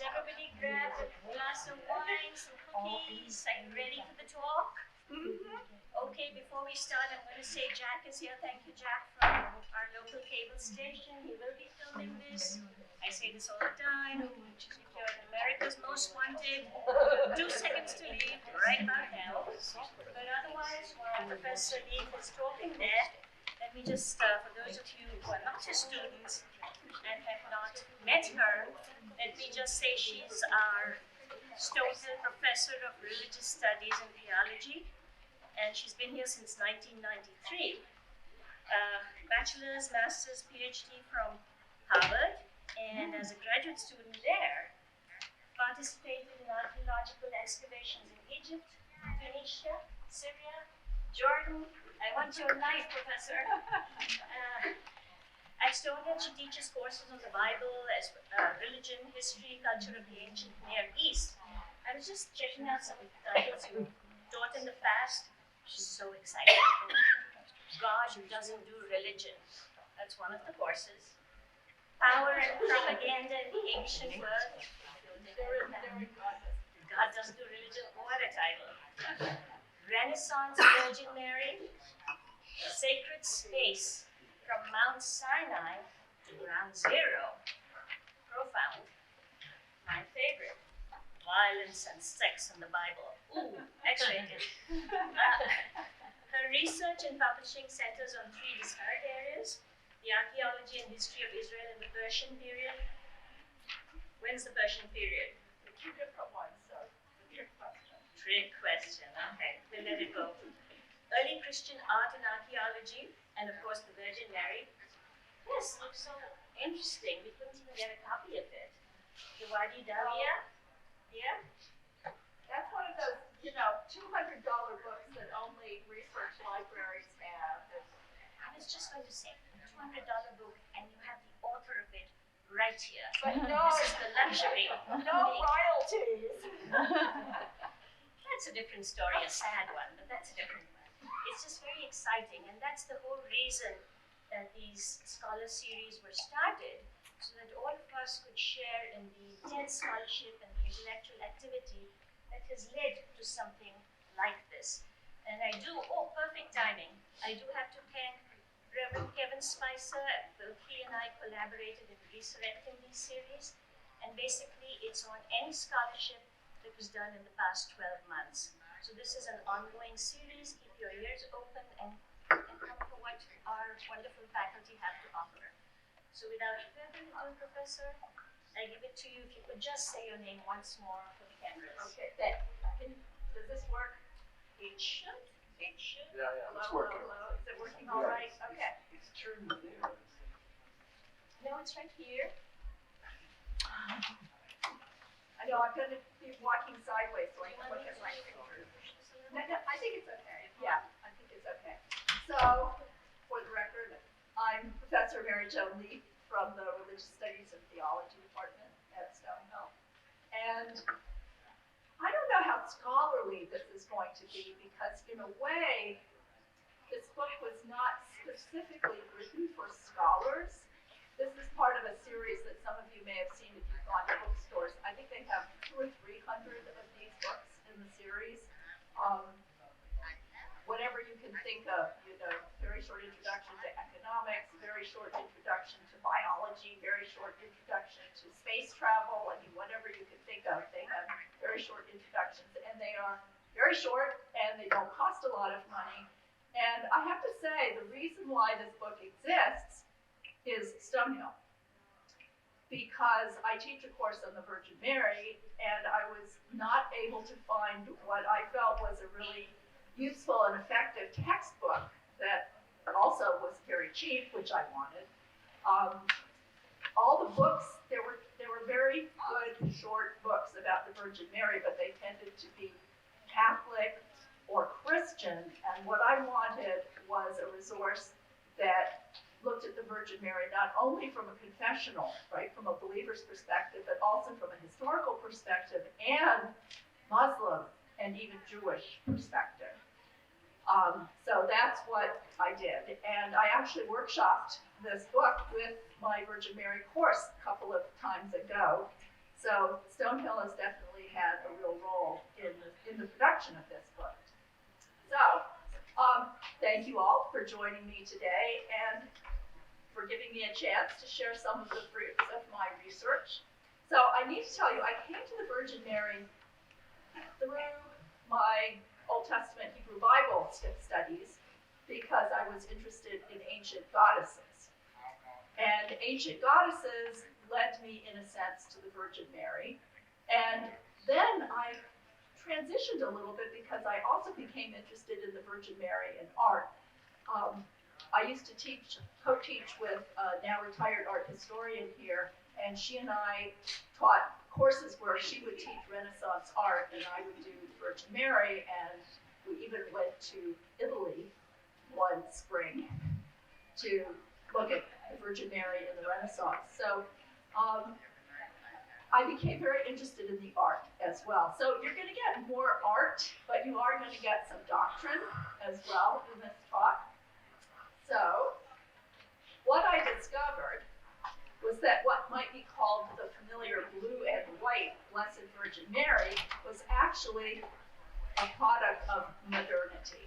Has everybody grabbed a glass of wine, some cookies? Are you ready for the talk? Okay, before we start, I'm going to say Jack is here. Thank you, Jack, from our local cable station. He will be filming this. I say this all the time. If you're in America's Most Wanted, 2 seconds to leave right about now. But otherwise, while Professor Leith is talking there, let me just, for those of you who are not his students and have not met her, let me just say she's our Stonehill Professor of Religious Studies and Theology, and she's been here since 1993. Bachelor's, Master's, PhD from Harvard, and as a graduate student there, participated in archaeological excavations in Egypt, Tunisia, Syria, Jordan. I want your life, Professor. At Stonehill, she teaches courses on the Bible, as religion, history, culture of the ancient Near East. I was just checking out some titles you taught in the past. She's so excited. God doesn't do religion. That's one of the courses. Power and propaganda in the ancient world. God doesn't do religion. What a title. Renaissance Virgin Mary. Sacred space from Mount Sinai to Ground Zero. Profound. My favorite. Violence and sex in the Bible. Ooh, X-rated. Her research and publishing centers on 3 disparate areas: the archaeology and history of Israel in the Persian period. When's the Persian period? The 2 different ones, so trick question. Trick question, okay, we'll let it go. Early Christian art and archaeology, and of course the Virgin Mary. Yes, looks so interesting. We couldn't even get a copy of it. The Wadi Dawiya. Yeah? That's one of those, $200 books that only research libraries have. I was just going to say, a $200 book, and you have the author of it right here. But no, this is the luxury. no royalties. That's a different story, a sad one, but that's a different one. It's just very exciting, and that's the whole reason that these scholar series were started, so that all of us could share in the intense scholarship and the intellectual activity that has led to something like this. And perfect timing. I do have to thank Reverend Kevin Spicer. He and I collaborated in resurrecting these series, and basically it's on any scholarship that was done in the past 12 months. So this is an ongoing series. Keep your ears open and come for what our wonderful faculty have to offer. So without further ado, Professor, I give it to you. If you could just say your name once more for the cameras. Okay, does this work? It should. It should. Yeah, Hello, it's working. hello. Is it working all right? Okay. It's turned there. No, it's right here. I know I'm going to be walking sideways so I can look at my pictures. No, I think it's okay. Yeah, I think it's okay. So, for the record, I'm Professor Mary Joan Leith from the Religious Studies and Theology Department at Stonehill. And I don't know how scholarly this is going to be because, in a way, this book was not specifically written for scholars. This is part of a series that some of you may have seen if you've gone to bookstores. I think they have 200 or 300 of these books in the series. Whatever you can think of, very short introduction to economics, very short introduction to biology, very short introduction to space travel. I mean, whatever you can think of, they have very short introductions, and they are very short, and they don't cost a lot of money. And I have to say, the reason why this book exists is Stonehill, because I teach a course on the Virgin Mary, and I was not able to find what I felt was a really useful and effective textbook that also was very cheap, which I wanted. All the books, there were very good short books about the Virgin Mary, but they tended to be Catholic or Christian, and what I wanted was a resource that looked at the Virgin Mary not only from a confessional, right, from a believer's perspective, but also from a historical perspective and Muslim and even Jewish perspective. So that's what I did. And I actually workshopped this book with my Virgin Mary course a couple of times ago. So Stonehill has definitely had a real role in the production of this book. So thank you all for joining me today and for giving me a chance to share some of the fruits of my research. So I need to tell you, I came to the Virgin Mary through my Old Testament Hebrew Bible studies because I was interested in ancient goddesses. And ancient goddesses led me, in a sense, to the Virgin Mary. And then I transitioned a little bit because I also became interested in the Virgin Mary and art. I used to co-teach with a now retired art historian here, and she and I taught courses where she would teach Renaissance art and I would do the Virgin Mary, and we even went to Italy one spring to look at the Virgin Mary in the Renaissance. So I became very interested in the art as well. So you're going to get more art, but you are going to get some doctrine as well in this talk. So what I discovered was that what might be called the familiar blue and white Blessed Virgin Mary was actually a product of modernity.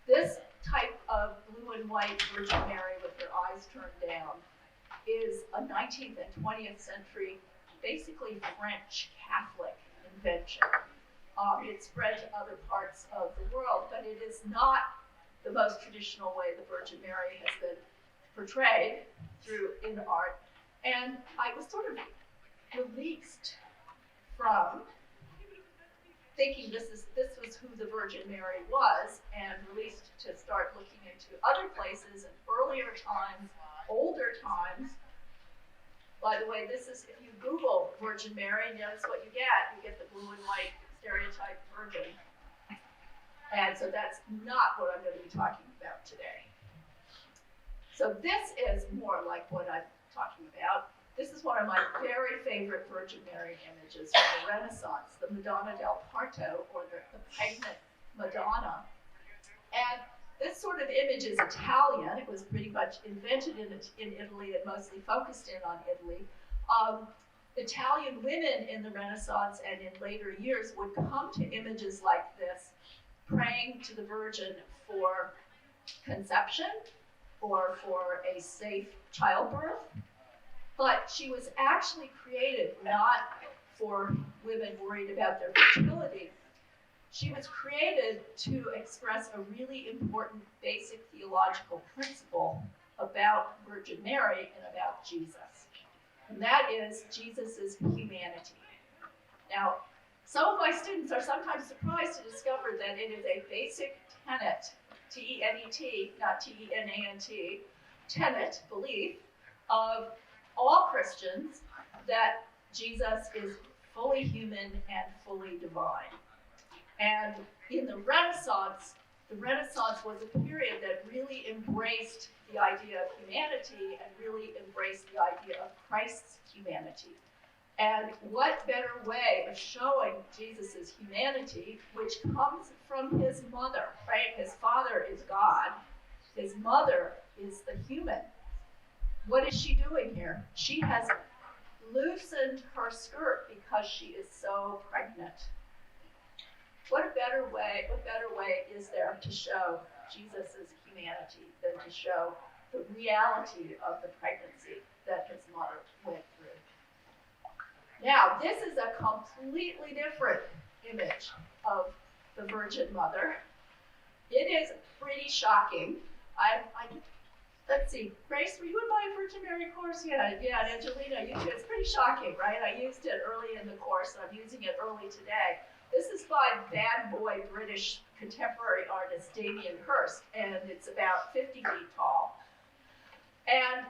This type of blue and white Virgin Mary with her eyes turned down is a 19th and 20th century, basically French Catholic invention. It spread to other parts of the world, but it is not the most traditional way the Virgin Mary has been portrayed in art. And I was sort of released from thinking this was who the Virgin Mary was, and released to start looking into other places and earlier times, older times. By the way, this is, if you Google Virgin Mary, notice what you get. You get the blue and white stereotype virgin. And so that's not what I'm going to be talking about today. So this is more like what I'm talking about. This is one of my very favorite Virgin Mary images from the Renaissance, the Madonna del Parto, or the Pregnant Madonna. And this sort of image is Italian. It was pretty much invented in Italy and mostly focused in on Italy. Italian women in the Renaissance and in later years would come to images like this, praying to the Virgin for conception or for a safe childbirth. But she was actually created not for women worried about their fertility. She was created to express a really important basic theological principle about Virgin Mary and about Jesus. And that is Jesus' humanity. Now, some of my students are sometimes surprised to discover that it is a basic tenet, T-E-N-E-T, not T-E-N-A-N-T, tenet, belief, of all Christians that Jesus is fully human and fully divine. And in the Renaissance was a period that really embraced the idea of humanity and really embraced the idea of Christ's humanity. And what better way of showing Jesus' humanity, which comes from his mother, right? His father is God. His mother is the human. What is she doing here? She has loosened her skirt because she is so pregnant. What better way is there to show Jesus' humanity than to show the reality of the pregnancy that his mother went through? Now, this is a completely different image of the Virgin Mother. It is pretty shocking. Let's see, Grace, were you in my Virgin Mary course? Yeah, and Angelina, you too. It's pretty shocking, right? I used it early in the course, and I'm using it early today. This is by bad boy British contemporary artist Damien Hirst, and it's about 50 feet tall. And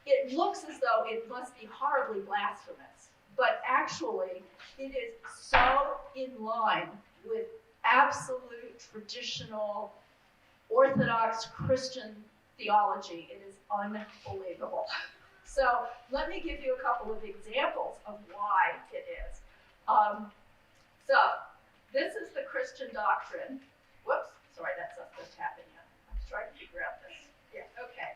it looks as though it must be horribly blasphemous, but actually it is so in line with absolute traditional Orthodox Christian theology. It is unbelievable. So let me give you a couple of examples of why it is. So this is the Christian doctrine. Whoops, sorry, that's not supposed to happen yet. I'm trying to figure out this. Yeah, okay.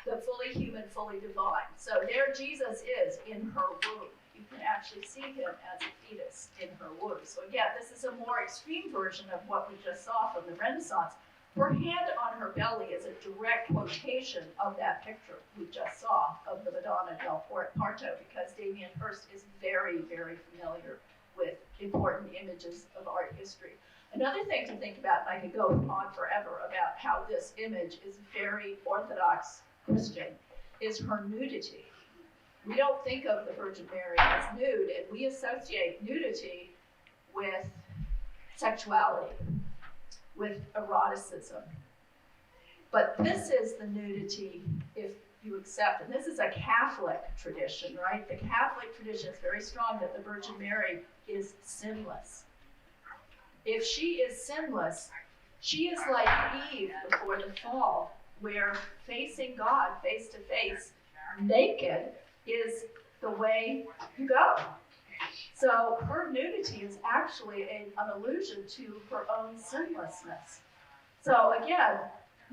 The fully human, fully divine. So there Jesus is in her womb. You can actually see him as a fetus in her womb. So again, this is a more extreme version of what we just saw from the Renaissance. Her hand on her belly is a direct quotation of that picture we just saw of the Madonna del Parto, because Damien Hirst is very, very familiar with important images of art history. Another thing to think about, and I could go on forever about how this image is very Orthodox Christian, is her nudity. We don't think of the Virgin Mary as nude, and we associate nudity with sexuality, with eroticism. But this is the nudity, if you accept, and this is a Catholic tradition, right? The Catholic tradition is very strong that the Virgin Mary is sinless. If she is sinless, she is like Eve before the fall, where facing God face to face, naked, is the way you go. So her nudity is actually an allusion to her own sinlessness. So again,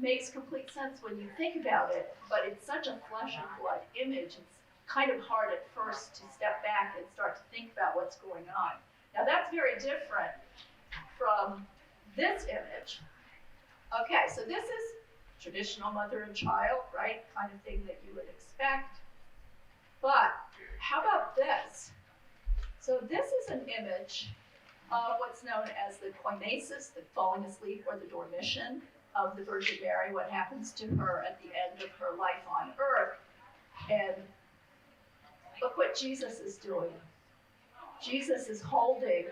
makes complete sense when you think about it, but it's such a flesh and blood image, it's kind of hard at first to step back and start to think about what's going on. Now that's very different from this image. Okay, so this is traditional mother and child, right? Kind of thing that you would expect. But how about this? So this is an image of what's known as the coimasis, the falling asleep or the dormition of the Virgin Mary, what happens to her at the end of her life on earth. And look what Jesus is doing. Jesus is holding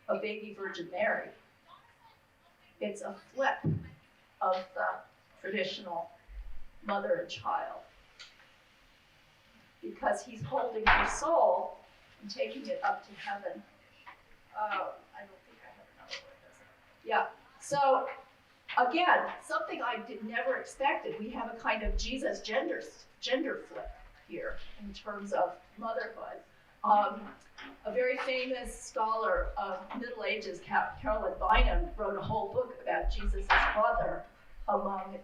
a baby Virgin Mary. It's a flip of the traditional mother and child, because he's holding her soul and taking it up to heaven. Oh, I don't think I have another one, does it? Yeah, so again, something I never expected. We have a kind of Jesus gender flip here in terms of motherhood. A very famous scholar of Middle Ages, Carolyn Bynum, wrote a whole book about Jesus' mother among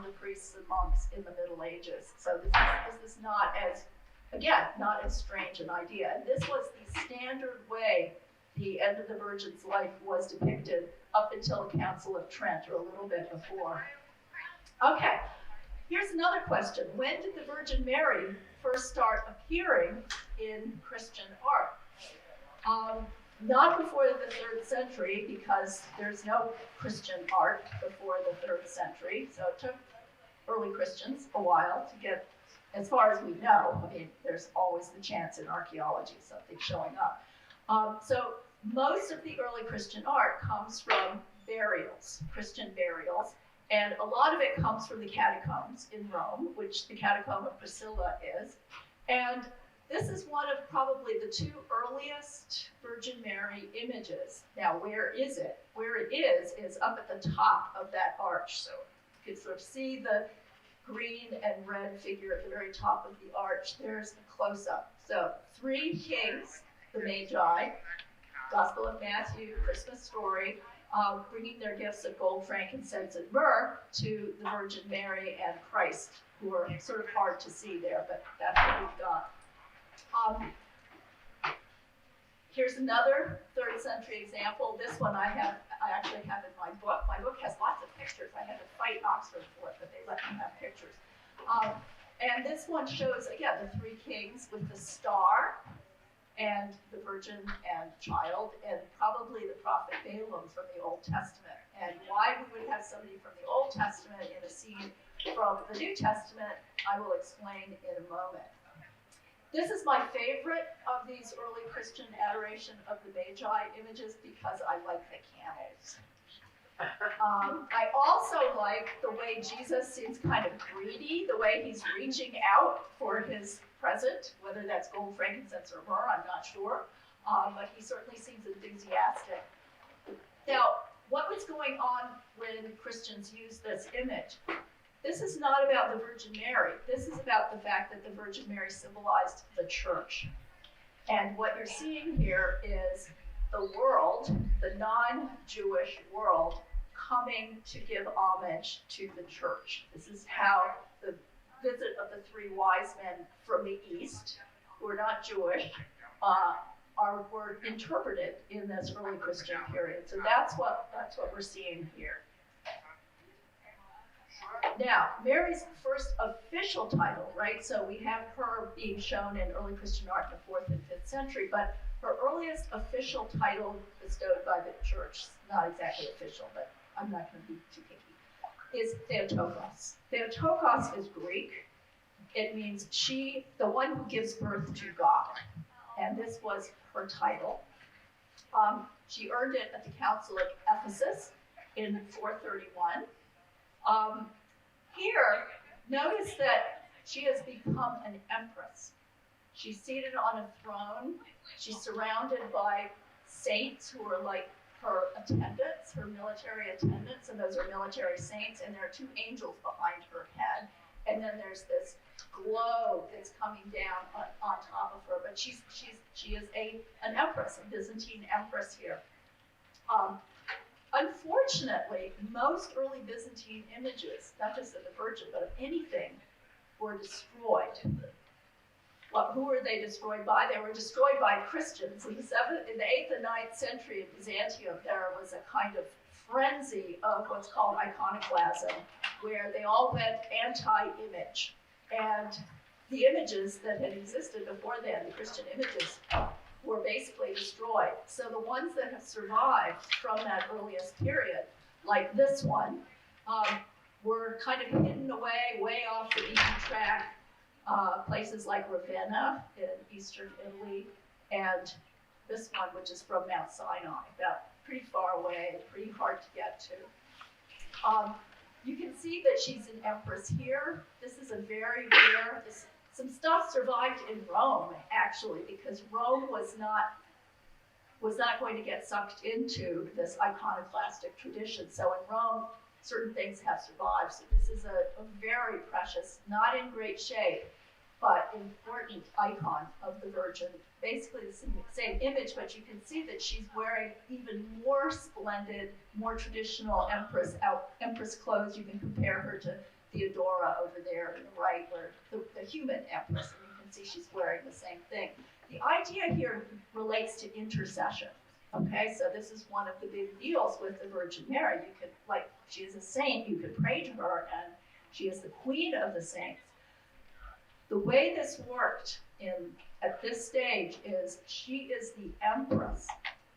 the priests and monks in the Middle Ages. So this is not as strange an idea. And this was the standard way the end of the Virgin's life was depicted up until the Council of Trent, or a little bit before. Okay, here's another question. When did the Virgin Mary first start appearing in Christian art? Not before the 3rd century, because there's no Christian art before the 3rd century. So it took early Christians a while to get, as far as we know. I mean, there's always the chance in archaeology of something showing up. So most of the early Christian art comes from burials, Christian burials, and a lot of it comes from the catacombs in Rome, which the catacomb of Priscilla is. And this is one of probably the 2 earliest Virgin Mary images. Now, where is it? Where it is up at the top of that arch. So you can sort of see the green and red figure at the very top of the arch. There's a close-up. So 3 kings, the Magi, Gospel of Matthew, Christmas story, bringing their gifts of gold, frankincense, and myrrh to the Virgin Mary and Christ, who are sort of hard to see there, but that's what we've got. Here's another 3rd century example. This one I actually have in my book. My book has lots of pictures. I had to fight Oxford for it, but they let me have pictures. And this one shows, again, the 3 kings with the star, and the Virgin and Child, and probably the prophet Balaam from the Old Testament. And why we would have somebody from the Old Testament in a scene from the New Testament, I will explain in a moment. This is my favorite of these early Christian adoration of the Magi images because I like the camels. I also like the way Jesus seems kind of greedy, the way he's reaching out for his present, whether that's gold, frankincense, or myrrh, I'm not sure, but he certainly seems enthusiastic. Now, what was going on when Christians used this image? This is not about the Virgin Mary. This is about the fact that the Virgin Mary symbolized the church. And what you're seeing here is the world, the non-Jewish world, coming to give homage to the church. This is how the visit of the 3 wise men from the east, who are not Jewish, were interpreted in this early Christian period. So that's what we're seeing here. Now, Mary's first official title, right? So we have her being shown in early Christian art in the 4th and 5th century, but her earliest official title bestowed by the church, not exactly official, but I'm not going to be too picky, is Theotokos. Theotokos is Greek. It means the one who gives birth to God. And this was her title. She earned it at the Council of Ephesus in 431. Here, notice that she has become an empress. She's seated on a throne. She's surrounded by saints who are like her attendants, her military attendants, and those are military saints, and there are 2 angels behind her head. And then there's this glow that's coming down on top of her, but she is an empress, a Byzantine empress here. Unfortunately, most early Byzantine images, not just of the Virgin, but of anything, were destroyed. Well, who were they destroyed by? They were destroyed by Christians. In the 8th and 9th century of Byzantium, there was a kind of frenzy of what's called iconoclasm, where they all went anti-image. And the images that had existed before then, the Christian images, were basically destroyed. So the ones that have survived from that earliest period, like this one, were kind of hidden away, way off the beaten track. Places like Ravenna in eastern Italy, and this one, which is from Mount Sinai, pretty far away, pretty hard to get to. You can see that she's an empress here. This is a very rare, some stuff survived in Rome, actually, because Rome was not going to get sucked into this iconoclastic tradition. So in Rome, certain things have survived. So this is a very precious, not in great shape, but important icon of the Virgin. Basically the same image, but you can see that she's wearing even more splendid, more traditional empress clothes. You can compare her to Theodora over there on the right, where the human empress, and you can see she's wearing the same thing. The idea here relates to intercession. Okay, so this is one of the big deals with the Virgin Mary. You could, she is a saint, you could pray to her, and she is the queen of the saints. The way this worked at this stage is she is the empress.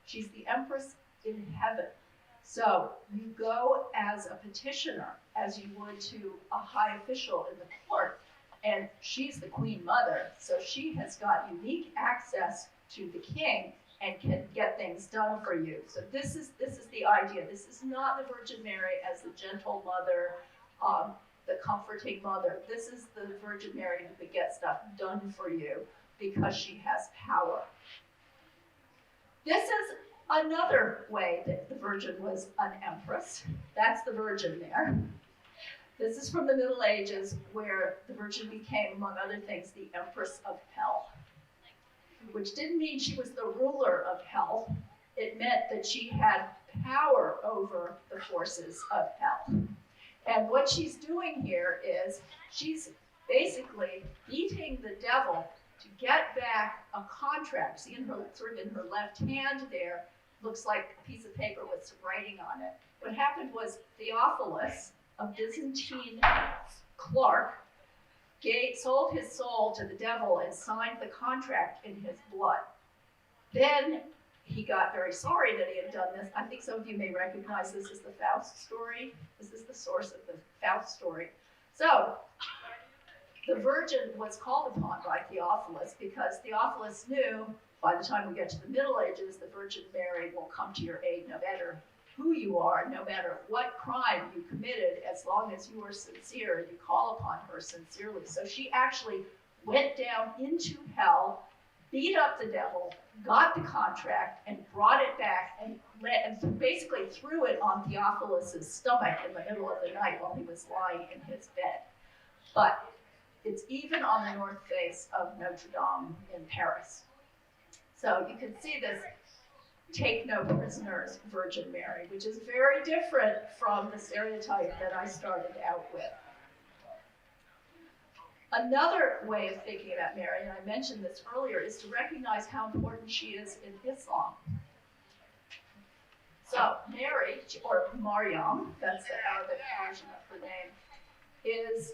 She's the empress in heaven. So you go as a petitioner, as you would to a high official in the court, and she's the queen mother, so she has got unique access to the king and can get things done for you. So this is the idea. This is not the Virgin Mary as the gentle mother, the comforting mother. This is the Virgin Mary who could get stuff done for you because she has power. This is another way that the Virgin was an empress. That's the Virgin there. This is from the Middle Ages, where the Virgin became, among other things, the Empress of Hell, which didn't mean she was the ruler of hell. It meant that she had power over the forces of hell. And what she's doing here is she's basically beating the devil to get back a contract. See, in her left hand there, looks like a piece of paper with some writing on it. What happened was Theophilus, a Byzantine clerk, sold his soul to the devil and signed the contract in his blood. Then he got very sorry that he had done this. I think some of you may recognize this as the Faust story. This is the source of the Faust story. So the Virgin was called upon by Theophilus because Theophilus knew by the time we get to the Middle Ages, the Virgin Mary will come to your aid no matter who you are, no matter what crime you committed, as long as you are sincere and you call upon her sincerely. So she actually went down into hell, beat up the devil, got the contract, and brought it back and basically threw it on Theophilus' stomach in the middle of the night while he was lying in his bed. But it's even on the north face of Notre Dame in Paris. So you can see this take no prisoners Virgin Mary, which is very different from the stereotype that I started out with. Another way of thinking about Mary, and I mentioned this earlier, is to recognize how important she is in Islam. So Mary, or Maryam, that's the Arabic version of her name, is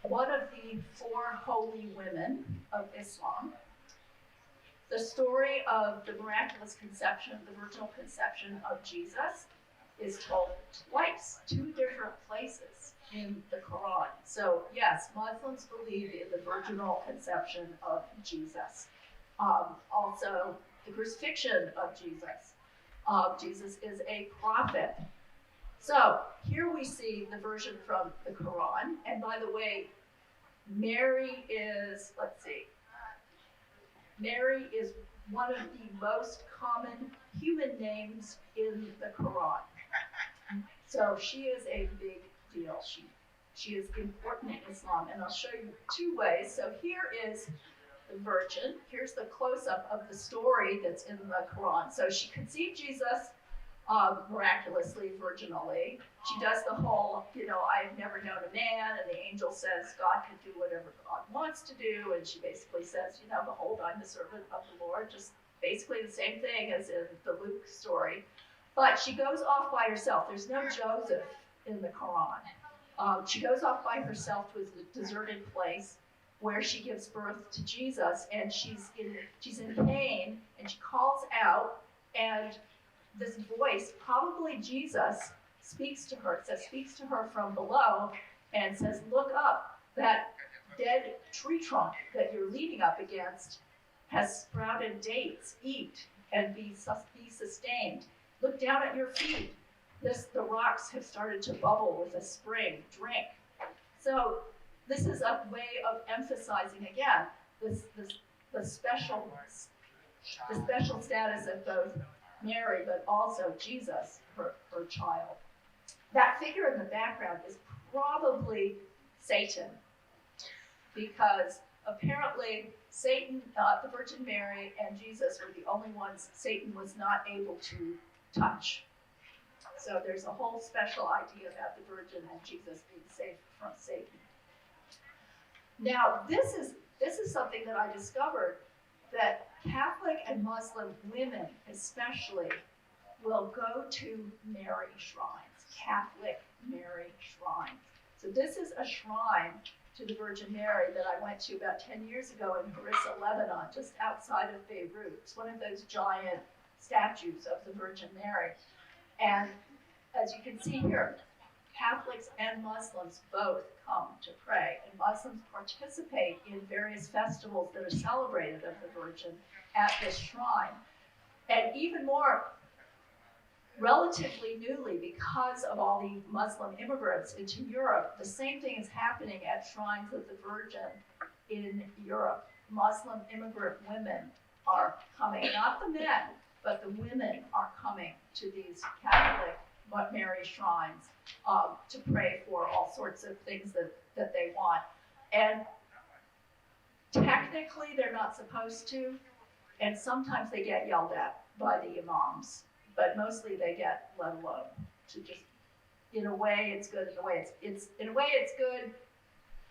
one of the 4 holy women of Islam. The story of the miraculous conception, the virginal conception of Jesus, is told twice, 2 different places in the Quran. So yes, Muslims believe in the virginal conception of Jesus. Also, the crucifixion of Jesus. Jesus is a prophet. So here we see the version from the Quran. And by the way, Mary is, Mary is one of the most common human names in the Quran. So she is a big deal. She is important in Islam, and I'll show you 2 ways. So here is the Virgin. Here's the close-up of the story that's in the Quran. So she conceived Jesus miraculously, virginally. She does the whole, I've never known a man, and the angel says God can do whatever God wants to do, and she basically says, behold, I'm the servant of the Lord, just basically the same thing as in the Luke story. But she goes off by herself. There's no Joseph in the Quran. She goes off by herself to a deserted place where she gives birth to Jesus, and she's in pain, and she calls out, and this voice, probably Jesus, speaks to her from below and says, look up, that dead tree trunk that you're leaning up against has sprouted dates, eat and be sustained. Look down at your feet. The rocks have started to bubble with a spring, drink. So this is a way of emphasizing again the special status of both Mary, but also Jesus, her child. That figure in the background is probably Satan, because apparently Satan, the Virgin Mary, and Jesus were the only ones Satan was not able to touch. So there's a whole special idea about the Virgin and Jesus being safe from Satan. Now, this is something that I discovered, that Catholic and Muslim women especially will go to Mary shrines, Catholic Mary shrines. So this is a shrine to the Virgin Mary that I went to about 10 years ago in Harissa, Lebanon, just outside of Beirut. It's one of those giant statues of the Virgin Mary. And as you can see here, Catholics and Muslims both come to pray, and Muslims participate in various festivals that are celebrated of the Virgin at this shrine. And even more, relatively newly, because of all the Muslim immigrants into Europe, the same thing is happening at shrines of the Virgin in Europe. Muslim immigrant women are coming, not the men, but the women are coming to these Catholic Mary shrines to pray for all sorts of things that they want. And technically they're not supposed to, and sometimes they get yelled at by the imams, but mostly they get let alone to just, in a way it's good, in a way it's good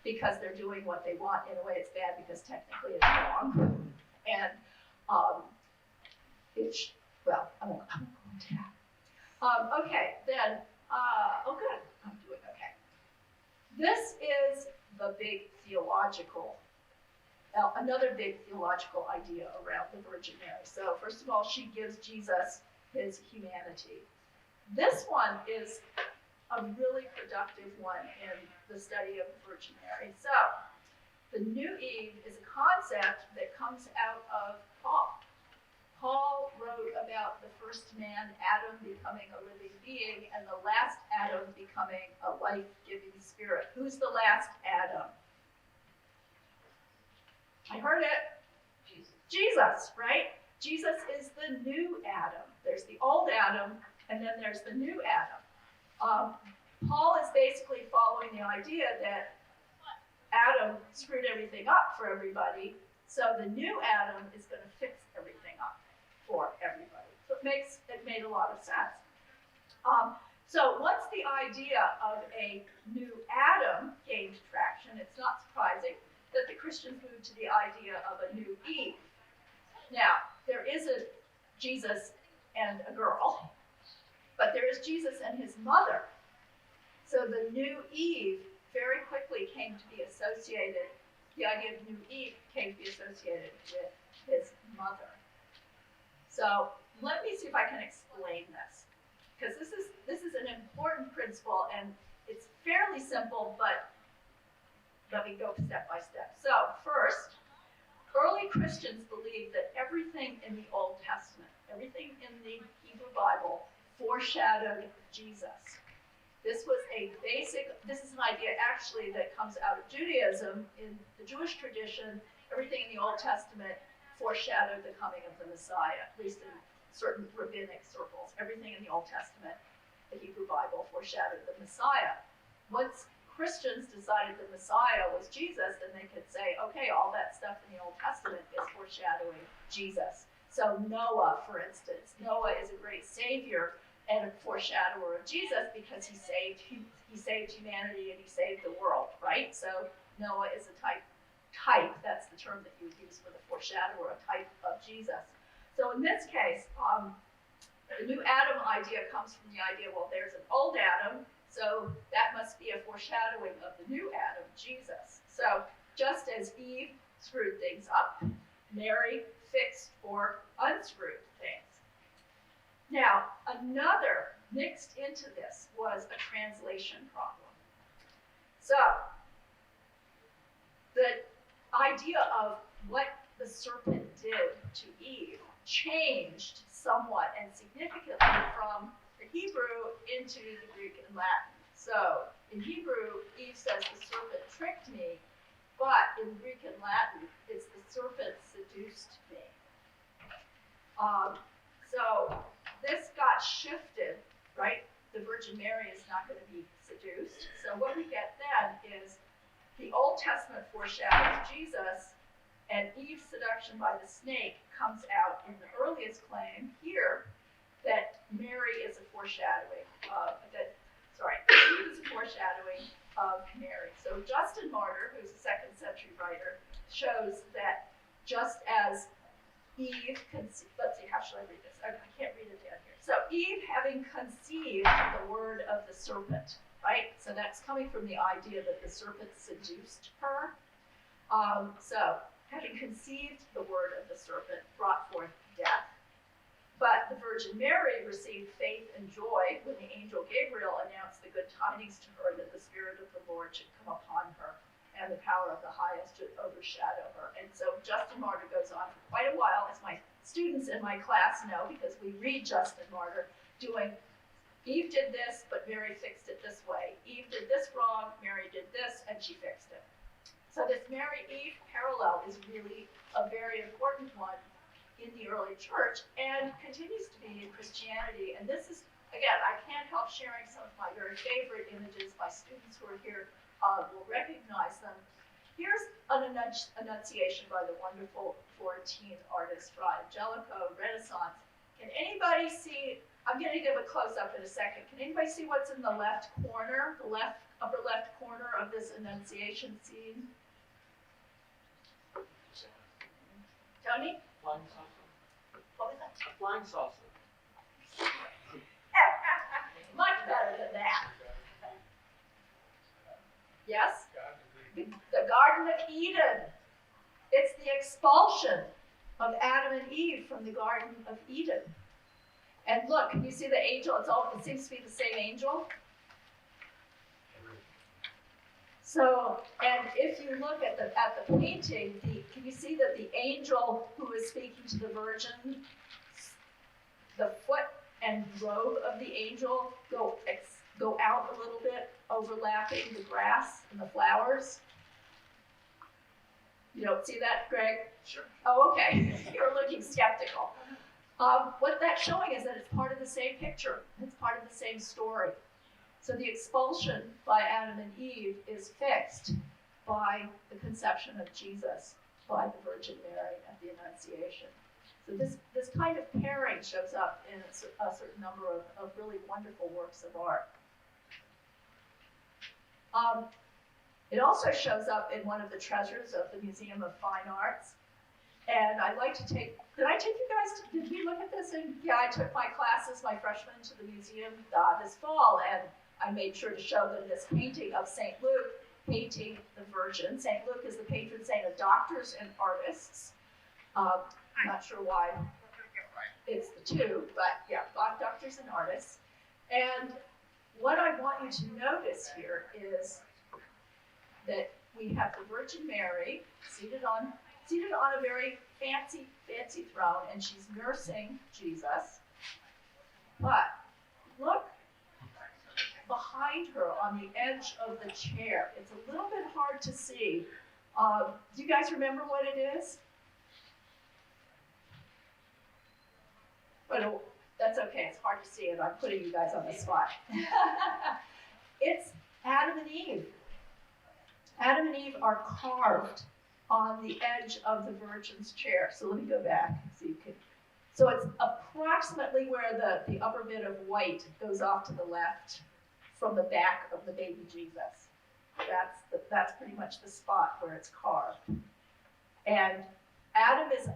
because they're doing what they want, in a way it's bad because technically it's wrong. And I won't go into that. Okay, then, oh good, I'm doing okay. This is the big theological, another big theological idea around the Virgin Mary. So first of all, she gives Jesus his humanity. This one is a really productive one in the study of the Virgin Mary. So the New Eve is a concept that comes out of Paul. Paul wrote about the first man, Adam, becoming a living being, and the last Adam becoming a life-giving spirit. Who's the last Adam? I heard it. Jesus, right? Jesus is the new Adam. There's the old Adam, and then there's the new Adam. Paul is basically following the idea that Adam screwed everything up for everybody, so the new Adam is going to fix everything up for everybody. So it made a lot of sense. So once the idea of a new Adam gained traction, it's not surprising that the Christians moved to the idea of a new Eve. Now, there is a Jesus and a girl, but there is Jesus and his mother. So the new Eve very quickly came to be associated, the idea of new Eve came to be associated with his mother. So let me see if I can explain this, because this is an important principle, and it's fairly simple, but let me go step by step. So first, early Christians believed that everything in the Old Testament, everything in the Hebrew Bible, foreshadowed Jesus. This is an idea actually that comes out of Judaism. In the Jewish tradition, everything in the Old Testament foreshadowed the coming of the Messiah, at least in certain rabbinic circles. Everything in the Old Testament, the Hebrew Bible, foreshadowed the Messiah. Once Christians decided the Messiah was Jesus, then they could say, okay, all that stuff in the Old Testament is foreshadowing Jesus. So Noah, for instance, Noah is a great savior and a foreshadower of Jesus because he saved humanity and he saved the world, right? So Noah is a type, that's the term that you would use for the foreshadower, a type of Jesus. So in this case, the new Adam idea comes from the idea, well, there's an old Adam, so that must be a foreshadowing of the new Adam, Jesus. So just as Eve screwed things up, Mary fixed or unscrewed things. Now, another mixed into this was a translation problem. So, the idea of what the serpent did to Eve changed somewhat and significantly from the Hebrew into the Greek and Latin. So, in Hebrew, Eve says the serpent tricked me, but in Greek and Latin, it's the serpent seduced me. So this got shifted, right? The Virgin Mary is not going to be seduced. So what we get then is the Old Testament foreshadows Jesus, and Eve's seduction by the snake comes out in the earliest claim here that Mary is a foreshadowing of, Eve is a foreshadowing of Mary. So Justin Martyr, who's a 2nd century writer, shows that just as Eve conceived, let's see, how should I read this? I can't read it down here. So Eve having conceived the word of the serpent, right? So that's coming from the idea that the serpent seduced her. So having conceived the word of the serpent brought forth death. But the Virgin Mary received faith and joy when the angel Gabriel announced the good tidings to her that the Spirit of the Lord should come upon her and the power of the highest should overshadow her. And so Justin Martyr goes on for quite a while, as my students in my class know, because we read Justin Martyr, doing Eve did this, but Mary fixed it this way. Eve did this wrong, Mary did this, and she fixed it. So this Mary-Eve parallel is really a very important one in the early church and continues to be in Christianity. And this is, again, I can't help sharing some of my very favorite images. My students who are here will recognize them. Here's an Annunciation by the wonderful Florentine artist Fra Angelico, Renaissance. Can anybody see, I'm going to give a close-up in a second. Can anybody see what's in the left corner, the upper left corner of this Annunciation scene? Tony? Flying saucer. What was that? A flying saucer. Much better than that. Yes? The Garden of Eden. It's the expulsion of Adam and Eve from the Garden of Eden. And look, can you see the angel? It seems to be the same angel. So, and if you look at the painting, can you see that the angel who is speaking to the Virgin, the foot and robe of the angel go out a little bit, overlapping the grass and the flowers? You don't see that, Greg? Sure. Oh, okay. You're looking skeptical. What that's showing is that it's part of the same picture. It's part of the same story. So the expulsion by Adam and Eve is fixed by the conception of Jesus by the Virgin Mary at the Annunciation. So this kind of pairing shows up in a certain number of really wonderful works of art. It also shows up in one of the treasures of the Museum of Fine Arts. And I'd like to take, did I take you guys, did we look at this? And yeah, I took my classes, my freshmen, to the museum this fall, and I made sure to show them this painting of St. Luke, painting the Virgin. St. Luke is the patron saint of doctors and artists. I'm not sure why it's the two, but yeah, doctors and artists. And what I want you to notice here is that we have the Virgin Mary seated on a very fancy throne, and she's nursing Jesus. But look behind her on the edge of the chair. It's a little bit hard to see. Do you guys remember what it is? But that's okay, it's hard to see it. I'm putting you guys on the spot. It's Adam and Eve. Adam and Eve are carved on the edge of the Virgin's chair. So let me go back so you can. So it's approximately where the upper bit of white goes off to the left from the back of the baby Jesus. That's pretty much the spot where it's carved. And Adam is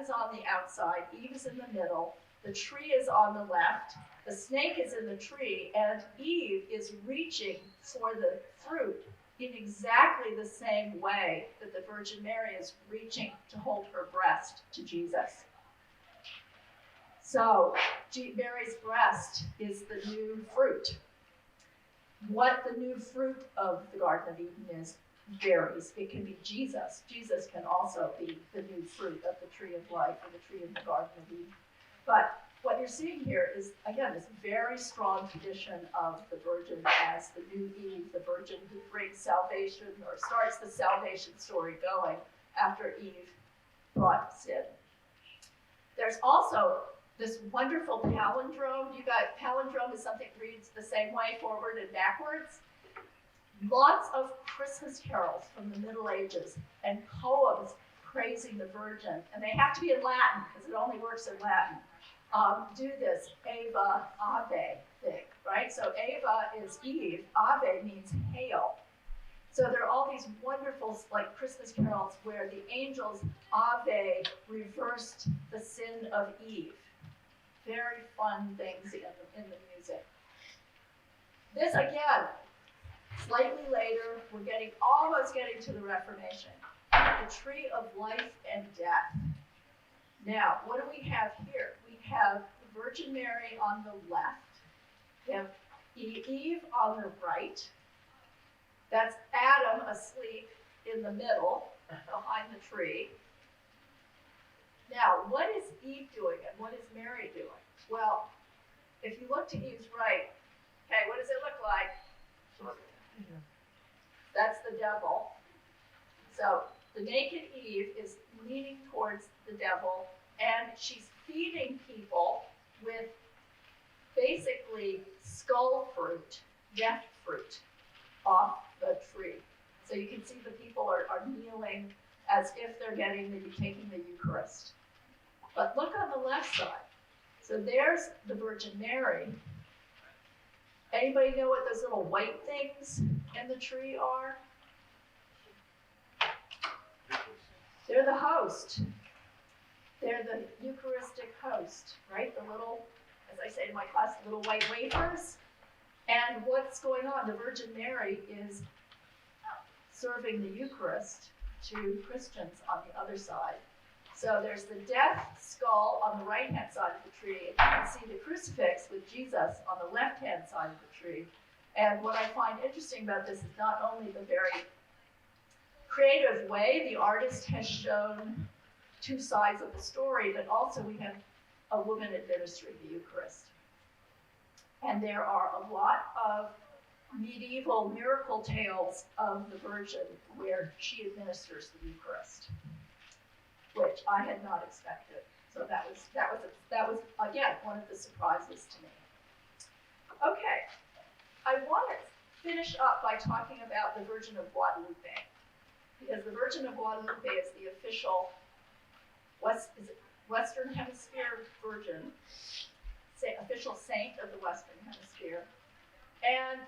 on the outside, Eve is in the middle, the tree is on the left, the snake is in the tree, and Eve is reaching for the fruit in exactly the same way that the Virgin Mary is reaching to hold her breast to Jesus. So Mary's breast is the new fruit. What the new fruit of the Garden of Eden is varies. It can be Jesus. Jesus can also be the new fruit of the tree of life or the tree in the Garden of Eden. But what you're seeing here is, again, this very strong tradition of the Virgin as the new Eve, the Virgin who brings salvation or starts the salvation story going after Eve brought sin. There's also this wonderful palindrome. You got palindrome is something that reads the same way forward and backwards. Lots of Christmas carols from the Middle Ages and poems praising the Virgin, and they have to be in Latin because it only works in Latin. Do this Ave, Ave thing, right? So Ava is Eve, Ave means hail. So there are all these wonderful like Christmas carols where the angels Ave reversed the sin of Eve. Very fun things in the music. This again, slightly later, we're almost getting to the Reformation. The tree of life and death. Now, what do we have here? We have the Virgin Mary on the left. We have Eve on the right. That's Adam asleep in the middle, behind the tree. Now, what is Eve doing and what is Mary doing? Well, if you look to Eve's right, okay, what does it look like? That's the devil. So the naked Eve is leaning towards the devil, and she's feeding people with basically skull fruit, death fruit, off the tree. So you can see the people are kneeling as if they're taking the Eucharist. But look on the left side. So there's the Virgin Mary. Anybody know what those little white things in the tree are? They're the host. They're the Eucharistic host, right? The little, as I say in my class, little white wafers. And what's going on? The Virgin Mary is serving the Eucharist to Christians on the other side. So there's the death skull on the right-hand side of the tree, and you can see the crucifix with Jesus on the left-hand side of the tree. And what I find interesting about this is not only the very creative way the artist has shown two sides of the story, but also we have a woman administering the Eucharist. And there are a lot of medieval miracle tales of the Virgin where she administers the Eucharist, which I had not expected. So that was again one of the surprises to me. Okay, I want to finish up by talking about the Virgin of Guadalupe, because the Virgin of Guadalupe is the official Western Hemisphere Virgin, official saint of the Western Hemisphere. And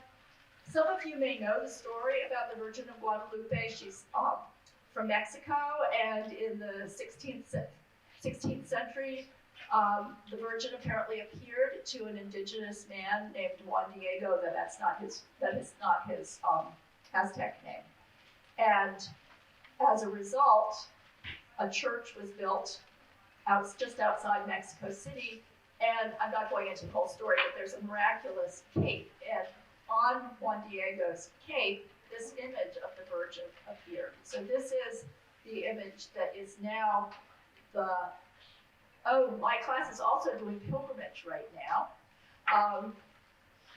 Some of you may know the story about the Virgin of Guadalupe. She's from Mexico, and in the 16th century, the Virgin apparently appeared to an indigenous man named Juan Diego. That is not his Aztec name. And as a result, a church was built just outside Mexico City. And I'm not going into the whole story, but there's a miraculous cape. And on Juan Diego's cape, this image of the Virgin appeared. So this is the image that is now my class is also doing pilgrimage right now.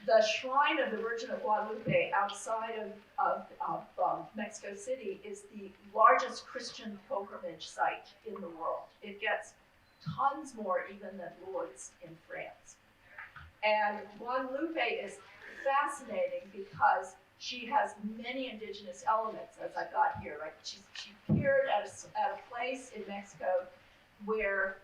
The shrine of the Virgin of Guadalupe outside of Mexico City is the largest Christian pilgrimage site in the world. It gets tons more even than Lourdes in France. And Guadalupe is fascinating because she has many indigenous elements, as I've got here, right? She appeared at a place in Mexico where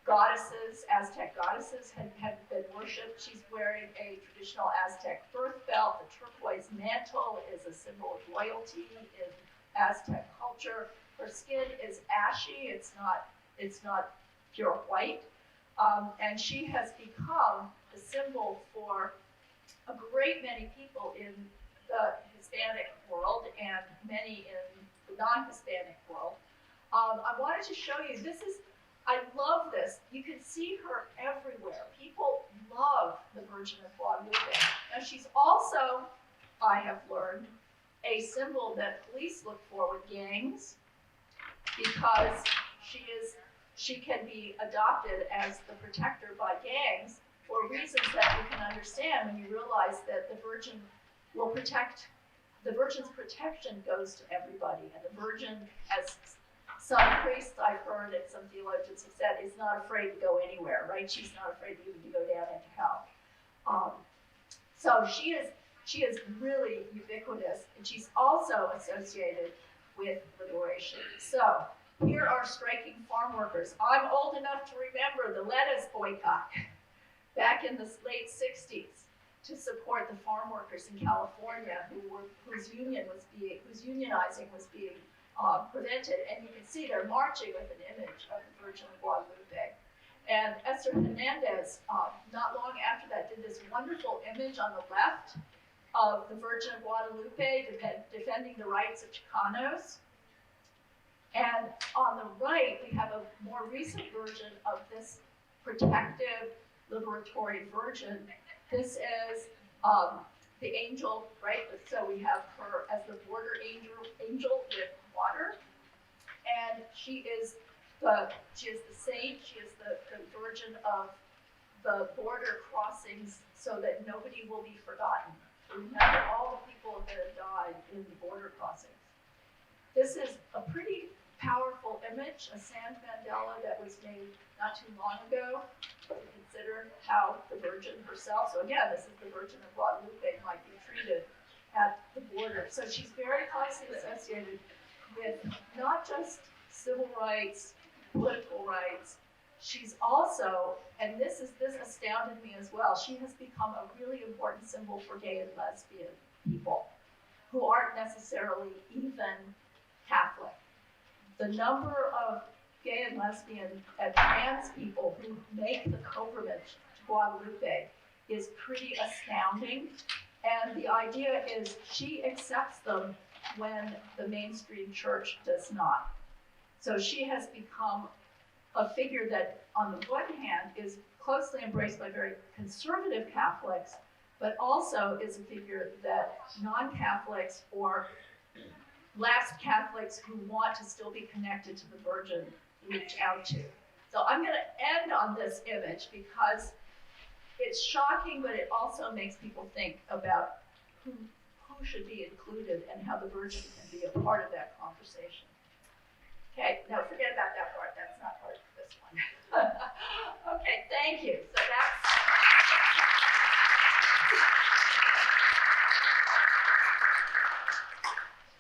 Aztec goddesses had been worshipped. She's wearing a traditional Aztec birth belt. The turquoise mantle is a symbol of royalty in Aztec culture. Her skin is ashy. It's not pure white. And she has become the symbol for a great many people in the Hispanic world and many in the non-Hispanic world. I wanted to show you, I love this. You can see her everywhere. People love the Virgin of Guadalupe. Now she's also, I have learned, a symbol that police look for with gangs because she can be adopted as the protector by gangs for reasons that you can understand when you realize that the Virgin's protection goes to everybody, and the Virgin, as some priests I've heard and some theologians have said, is not afraid to go anywhere, right? She's not afraid even to go down into hell. So she is really ubiquitous, and she's also associated with liberation. So here are striking farm workers. I'm old enough to remember the lettuce boycott back in the late 60s to support the farm workers in California whose unionizing was being prevented. And you can see they're marching with an image of the Virgin of Guadalupe. And Esther Hernandez, not long after that, did this wonderful image on the left of the Virgin of Guadalupe defending the rights of Chicanos. And on the right, we have a more recent version of this protective, liberatory Virgin. This is the angel, right? So we have her as the border angel with water. And she is the saint, she is the Virgin of the border crossings so that nobody will be forgotten. Remember all the people that have died in the border crossings. This is a pretty powerful image, a sand mandala that was made not too long ago to consider how the Virgin herself, so again, this is the Virgin of Guadalupe, might be treated at the border. So she's very closely associated with not just civil rights, political rights, she's also, and this astounded me as well, she has become a really important symbol for gay and lesbian people who aren't necessarily even Catholic. The number of gay and lesbian and trans people who make the pilgrimage to Guadalupe is pretty astounding. And the idea is she accepts them when the mainstream church does not. So she has become a figure that, on the one hand, is closely embraced by very conservative Catholics, but also is a figure that non-Catholics or lapsed Catholics who want to still be connected to the Virgin reach out to. So I'm going to end on this image because it's shocking, but it also makes people think about who should be included and how the Virgin can be a part of that conversation. Okay, now forget about that part. That's not part of this one. Okay, thank you. So that's...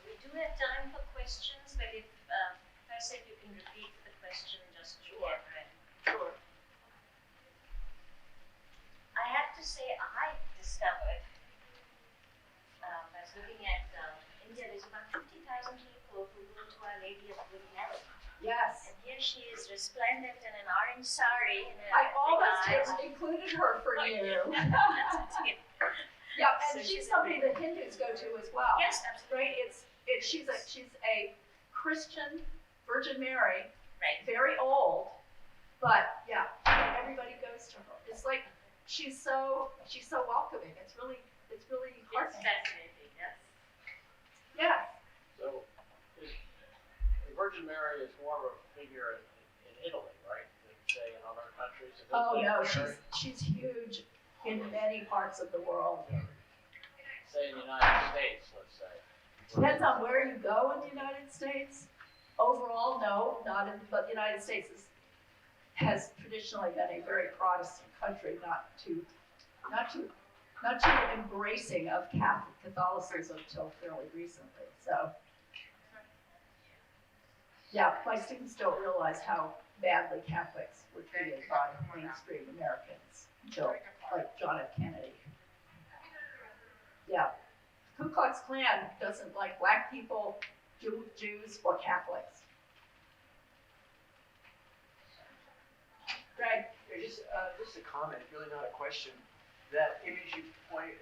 We do have time for questions, but if I said you can repeat the question just to get ready. Sure. I have to say I discovered Our Lady of Good Health. Yes. And here she is, resplendent in an orange sari. I almost included her for you. Yeah, and So she's somebody that Hindus go to as well. Yes, absolutely. Right? She's a Christian Virgin Mary, Right. very old, but yeah, everybody goes to her. It's like she's so welcoming. It's really It's heartening. fascinating, yes. Yeah. So, the Virgin Mary is more of a figure in Italy, right? Than say in other countries. Oh no, she's huge in many parts of the world. Say in the United States, let's say. Depends on where you go in the United States. Overall, no, not in, but the United States has traditionally been a very Protestant country, not too embracing of Catholicism until fairly recently. So, yeah, my students don't realize how badly Catholics were treated by mainstream Americans until, like, John F. Kennedy. Yeah. Ku Klux Klan doesn't like black people, Jews, or Catholics. Greg? Just a comment, really not a question. That image you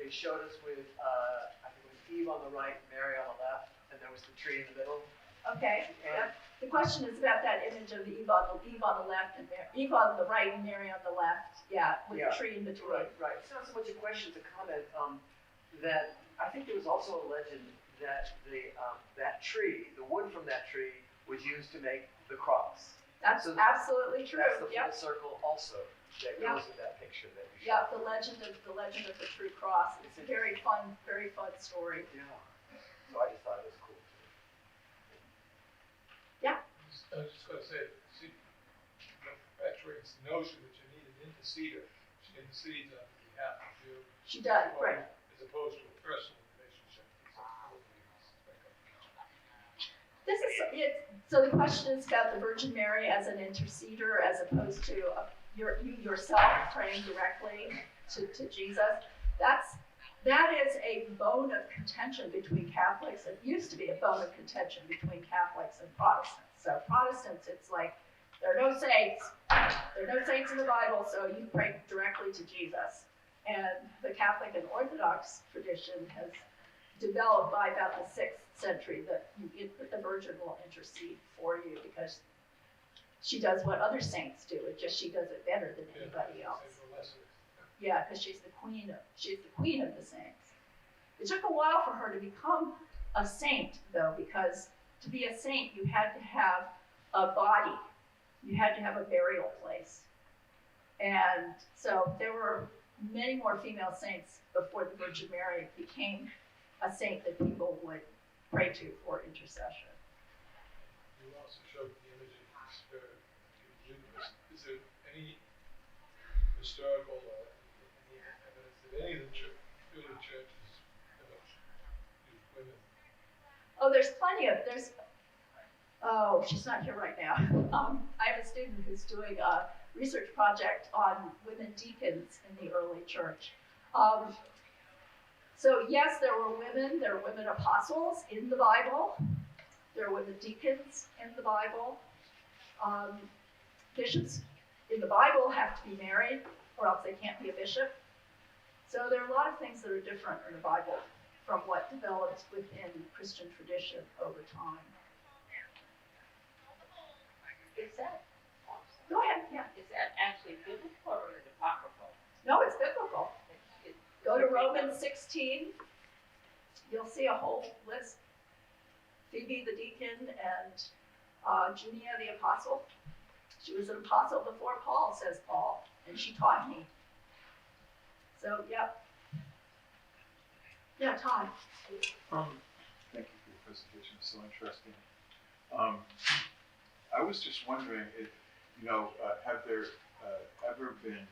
showed us with, I think it was Eve on the right, Mary on the left, and there was the tree in the middle. Okay. And The question is about that image of Eve on the left and Eve on the right and Mary on the left. Yeah, with the tree in between. Right. It's not so much a question, it's a comment. That I think there was also a legend that that tree, the wood from that tree, was used to make the cross. That's So absolutely true. That's the full Yep. circle also that Yep. goes with that picture that you showed. Yeah, the legend of the true cross. It's a very fun story. Yeah. So I just thought it was cool. I was just going to say, see, perpetuates the notion that you need an interceder. She intercedes on behalf of you. She does, right. As opposed to a personal relationship. This is it. So the question is about the Virgin Mary as an interceder, as opposed to you yourself praying directly to Jesus. That is a bone of contention between Catholics. It used to be a bone of contention between Catholics and Protestants. So Protestants, it's like there are no saints. There are no saints in the Bible, so you pray directly to Jesus. And the Catholic and Orthodox tradition has developed by about the 6th century that the Virgin will intercede for you because she does what other saints do. It's just she does it better than anybody else. Yeah, because she's the queen of the saints. It took a while for her to become a saint, though, because to be a saint, you had to have a body. You had to have a burial place. And so there were many more female saints before the Virgin Mary became a saint that people would pray to for intercession. You also showed the image of the spirit. Is there any historical any evidence that any of the early churches used women? Oh, there's plenty of, she's not here right now. I have a student who's doing a research project on women deacons in the early church. So yes, there were women apostles in the Bible. There were women deacons in the Bible. Bishops in the Bible have to be married or else they can't be a bishop. So there are a lot of things that are different in the Bible from what developed within Christian tradition over time. Is that, Go ahead, yeah. is that actually biblical or is it apocryphal? No, it's biblical. It- Go to Romans 16. You'll see a whole list. Phoebe the deacon and Junia the apostle. She was an apostle before Paul, says Paul, and she taught me. So, yep. Yeah, Todd. Thank you for your presentation, it's so interesting. I was just wondering if, have there ever been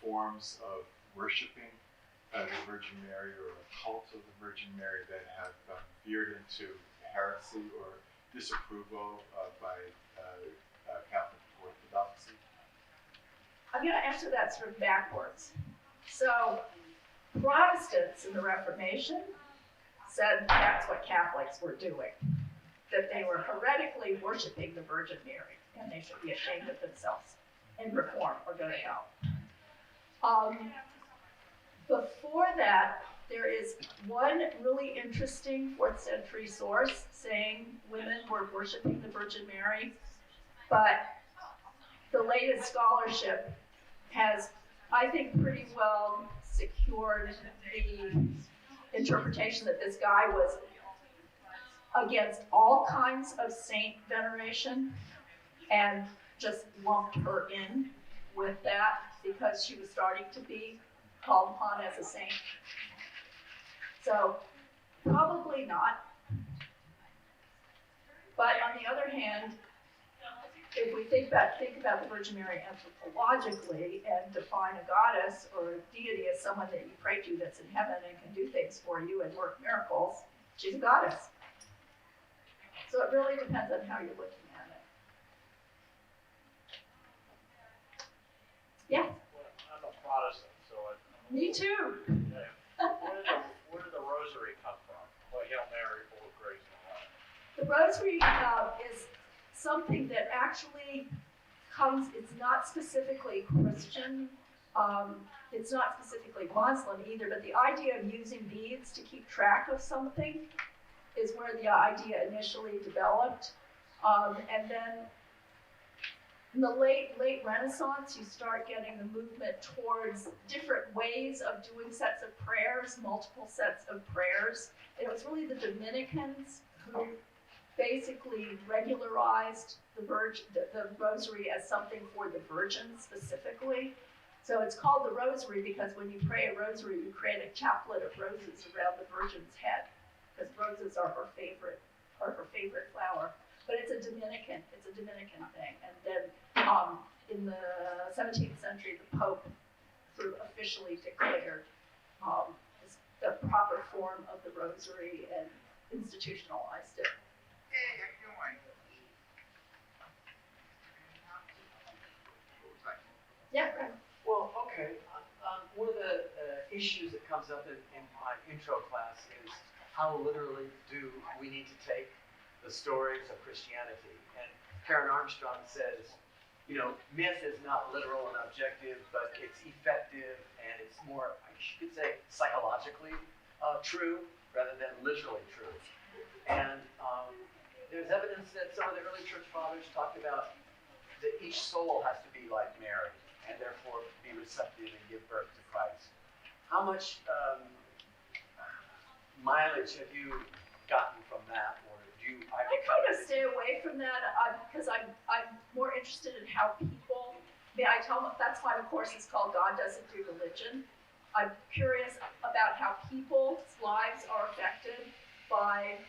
forms of worshiping the Virgin Mary or a cult of the Virgin Mary that have veered into heresy or disapproval by Catholic Orthodoxy? I'm going to answer that sort of backwards. So, Protestants in the Reformation said that's what Catholics were doing. that they were heretically worshiping the Virgin Mary, and they should be ashamed of themselves and reform or go to hell. Before that, there is one really interesting 4th century source saying women were worshiping the Virgin Mary, but the latest scholarship has, I think, pretty well secured the interpretation that this guy was against all kinds of saint veneration and just lumped her in with that because she was starting to be called upon as a saint. So probably not. But on the other hand, if we think about the Virgin Mary anthropologically and define a goddess or a deity as someone that you pray to that's in heaven and can do things for you and work miracles, she's a goddess. So it really depends on how you're looking at it. Yeah. Well, I'm a Protestant, so Me too. Yeah. Where did the rosary come from? Well, Hail Mary, full of grace and light. The rosary is something that actually comes, it's not specifically Christian, it's not specifically Muslim either, but the idea of using beads to keep track of something is where the idea initially developed. And then in the late Renaissance, you start getting the movement towards different ways of doing sets of prayers, multiple sets of prayers. And it was really the Dominicans who basically regularized the rosary as something for the Virgin specifically. So it's called the rosary because when you pray a rosary, you create a chaplet of roses around the Virgin's head, because roses are her favorite flower. But it's a Dominican thing. And then in the 17th century, the Pope sort of officially declared the proper form of the rosary and institutionalized it. Hey, how you doing? Yeah, right. Well, okay. One of the issues that comes up in my intro class is how literally do we need to take the stories of Christianity? And Karen Armstrong says, you know, myth is not literal and objective, but it's effective and it's more, I should say, psychologically true rather than literally true. And there's evidence that some of the early church fathers talked about that each soul has to be like Mary and therefore be receptive and give birth to Christ. How much mileage have you gotten from that, or do you? I kind of stay away from that because I'm more interested in how people. I tell them that's why the course is called God Doesn't Do Religion. I'm curious about how people's lives are affected by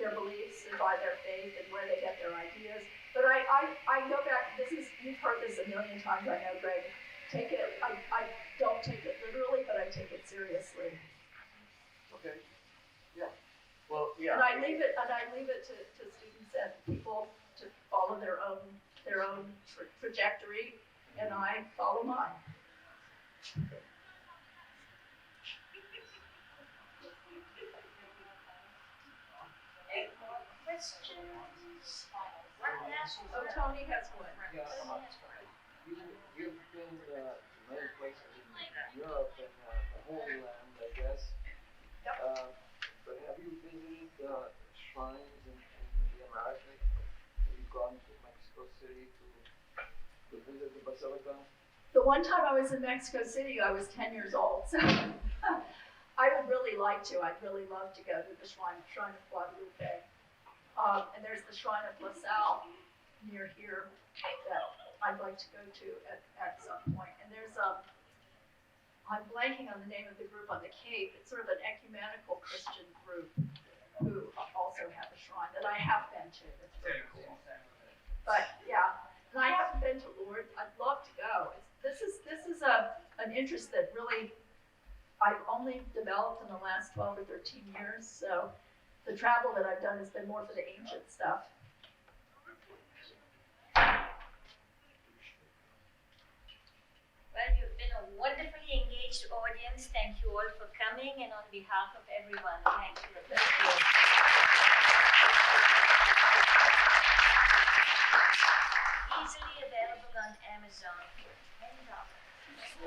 their beliefs and by their faith and where they get their ideas. But I go back. You've heard this a million times. I know, Greg. Take it. I don't take it literally, but I take it seriously. Okay. Yeah. Well, yeah. And I leave it to students and people to follow their own trajectory, and I follow mine. Any more questions? One last Oh, Tony has one. Yeah, you've been to many places in Europe and the Holy Land, I guess. Yep. But have you visited shrines in the Americas? Have you gone to Mexico City to visit the Basilica? The one time I was in Mexico City, I was 10 years old, so I would really like to. I'd really love to go to the Shrine of Guadalupe. And there's the Shrine of La Salle near here that I'd like to go to at some point. And there's I'm blanking on the name of the group on the Cape. It's sort of an ecumenical Christian group who also have a shrine that I have been to. It's very cool. But yeah, and I haven't been to Lourdes. I'd love to go. This is an interest that really I've only developed in the last 12 or 13 years. So the travel that I've done has been more for the ancient stuff. Well, you've been a wonderfully engaged audience. Thank you all for coming, and on behalf of everyone, thank you. is $10.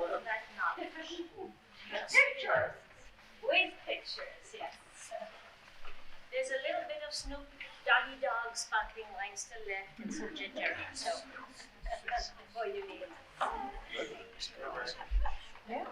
All of that knowledge. Pictures. With pictures, yes. There's a little bit of Snoop Doggy Dog sparkling wine still left and some ginger, so that's before you need it. Good. Yeah.